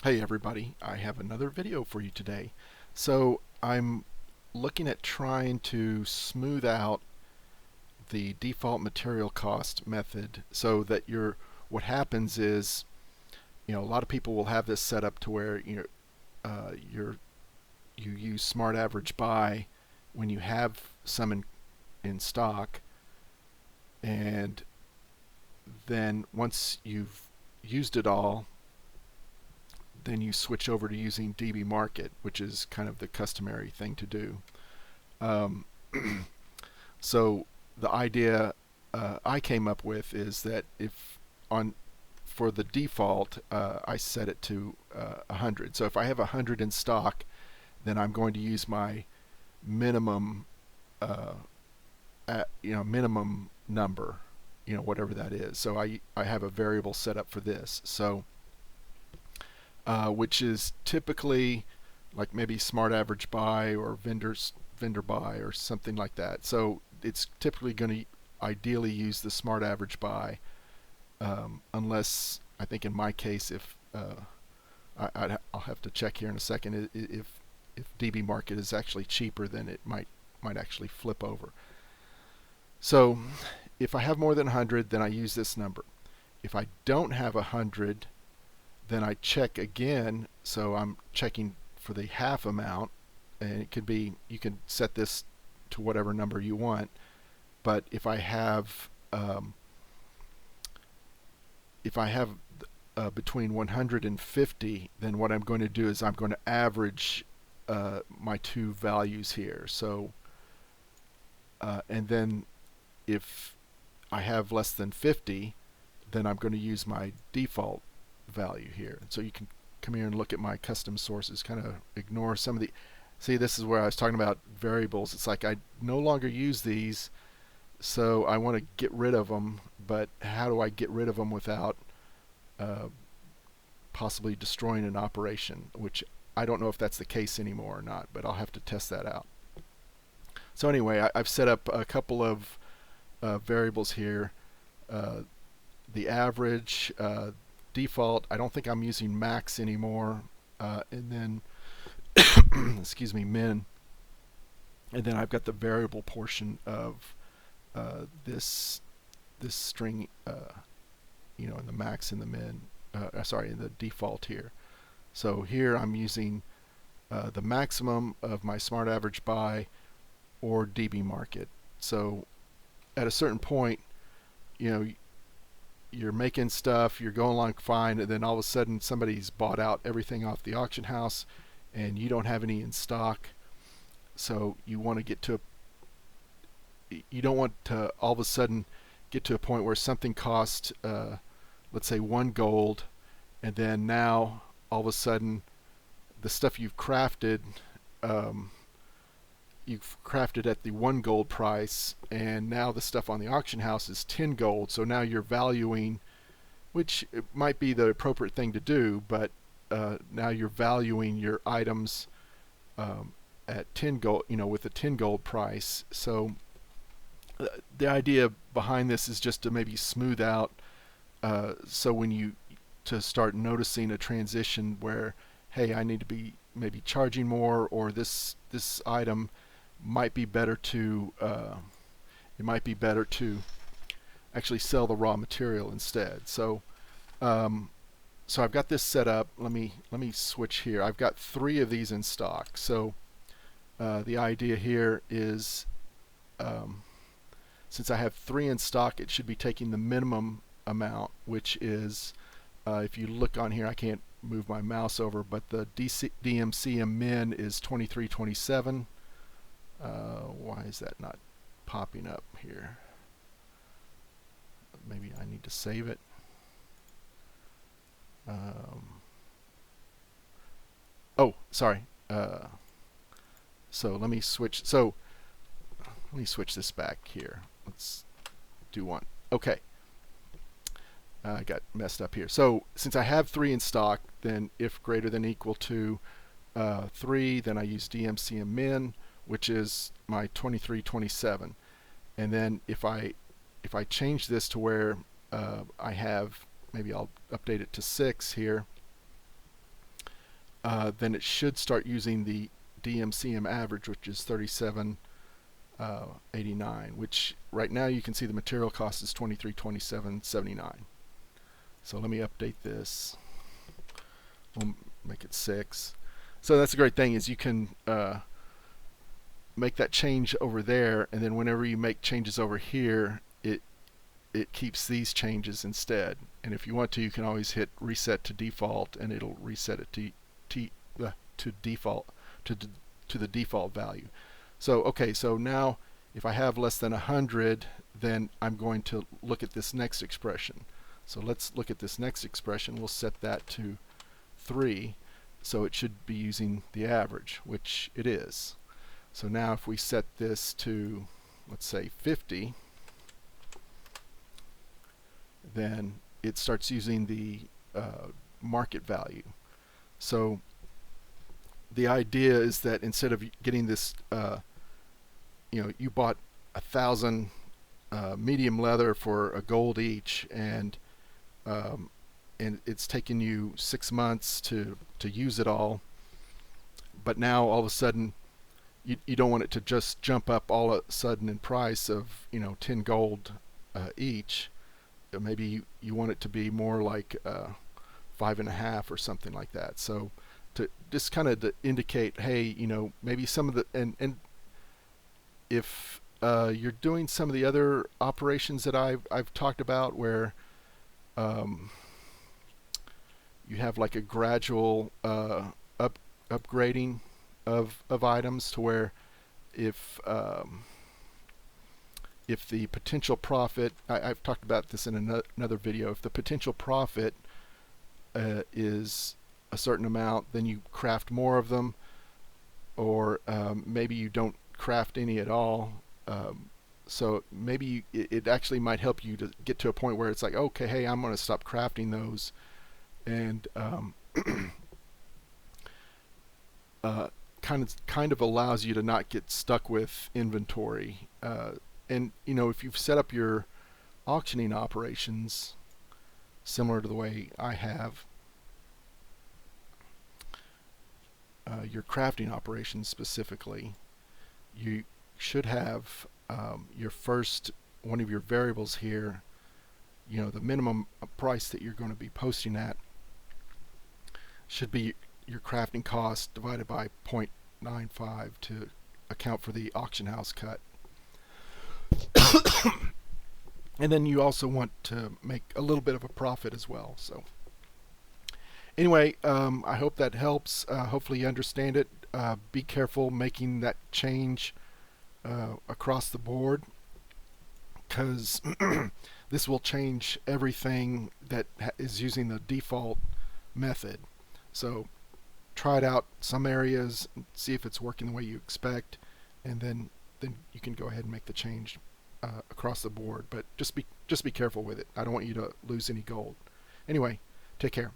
Hey everybody, I have another video for you today. So I'm looking at trying to smooth out the default material cost method so that what happens is, a lot of people will have this set up to where you use smart average buy when you have some in stock, and then once you've used it all, then you switch over to using DB market, which is kind of the customary thing to do. Um, so the idea I came up with is that if on for the default, I set it to 100. So if I have 100 in stock, then I'm going to use my minimum, minimum number, whatever that is. So I have a variable set up for this. So which is typically like maybe smart average buy or vendor buy or something like that. So it's typically going to ideally use the smart average buy, unless I think in my case, if I'll have to check here in a second, if DB market is actually cheaper, then it might actually flip over. So if I have more than 100, then I use this number. If I don't have 100, then I check again. So I'm checking for the half amount, and it could be, you can set this to whatever number you want. But if I have between 150, then what I'm going to do is I'm going to average my two values here. So and then if I have less than 50, then I'm going to use my default value here. So you can come here and look at my custom sources, kind of ignore some of the, see, this is where I was talking about variables. It's like I no longer use these, so I want to get rid of them, but how do I get rid of them without possibly destroying an operation, which I don't know if that's the case anymore or not, but I'll have to test that out. So anyway, I've set up a couple of variables here. The average, default, I don't think I'm using max anymore, and then excuse me, min, and then I've got the variable portion of this string, in the max and the min, sorry, in the default here. So here I'm using the maximum of my smart average buy or DB market. So at a certain point, you're making stuff, you're going along fine, and then all of a sudden somebody's bought out everything off the auction house and you don't have any in stock. So you want to get to you don't want to all of a sudden get to a point where something costs let's say 1 gold, and then now all of a sudden the stuff you've crafted at the 1 gold price, and now the stuff on the auction house is 10 gold. So now you're valuing, which it might be the appropriate thing to do, but now you're valuing your items at 10 gold, with a 10 gold price. So the idea behind this is just to maybe smooth out, so when you to start noticing a transition where, hey, I need to be maybe charging more, or this item might be better to it might be better to actually sell the raw material instead. So so I've got this set up. Let me switch here. I've got 3 of these in stock. So the idea here is, since I have 3 in stock, it should be taking the minimum amount, which is, if you look on here, I can't move my mouse over, but the dmcmmin is 2327. Why is that not popping up here? Maybe I need to save it. Oh, sorry. So let me switch. So let me switch this back here. Let's do one. Okay. I got messed up here. So since I have 3 in stock, then if greater than equal to 3, then I use dmcmmin, which is my 2327. And then if I change this to where I have, maybe I'll update it to 6 here, then it should start using the DMCM average, which is 37.89, which right now you can see the material cost is 23.27.79. So let me update this. We'll make it 6. So that's a great thing, is you can make that change over there, and then whenever you make changes over here, it keeps these changes instead. And if you want to, you can always hit reset to default, and it'll reset it to default to the default value. So okay, so now if I have less than 100, then I'm going to look at this next expression. So let's look at this next expression. We'll set that to 3, so it should be using the average, which it is. So now if we set this to, let's say, 50, then it starts using the market value. So the idea is that instead of getting this, you bought 1,000 medium leather for a gold each, and it's taken you 6 months to use it all, but now all of a sudden you don't want it to just jump up all of a sudden in price of 10 gold each. Maybe you want it to be more like 5.5 or something like that. So to just kind of to indicate, hey, maybe some of the, and if you're doing some of the other operations that I've talked about, where you have like a gradual upgrading of items, to where if the potential profit, I've talked about this in another video, if the potential profit is a certain amount, then you craft more of them, or maybe you don't craft any at all. So maybe it actually might help you to get to a point where it's like, okay, hey, I'm going to stop crafting those, and kind of allows you to not get stuck with inventory. And if you've set up your auctioning operations similar to the way I have, your crafting operations specifically, you should have your first one of your variables here, the minimum price that you're going to be posting at should be your crafting cost divided by 0.95 to account for the auction house cut. And then you also want to make a little bit of a profit as well. So anyway, I hope that helps. Hopefully you understand it. Be careful making that change across the board, because this will change everything that is using the default method. So try it out some areas, see if it's working the way you expect, and then you can go ahead and make the change across the board. But just be careful with it. I don't want you to lose any gold. Anyway, take care.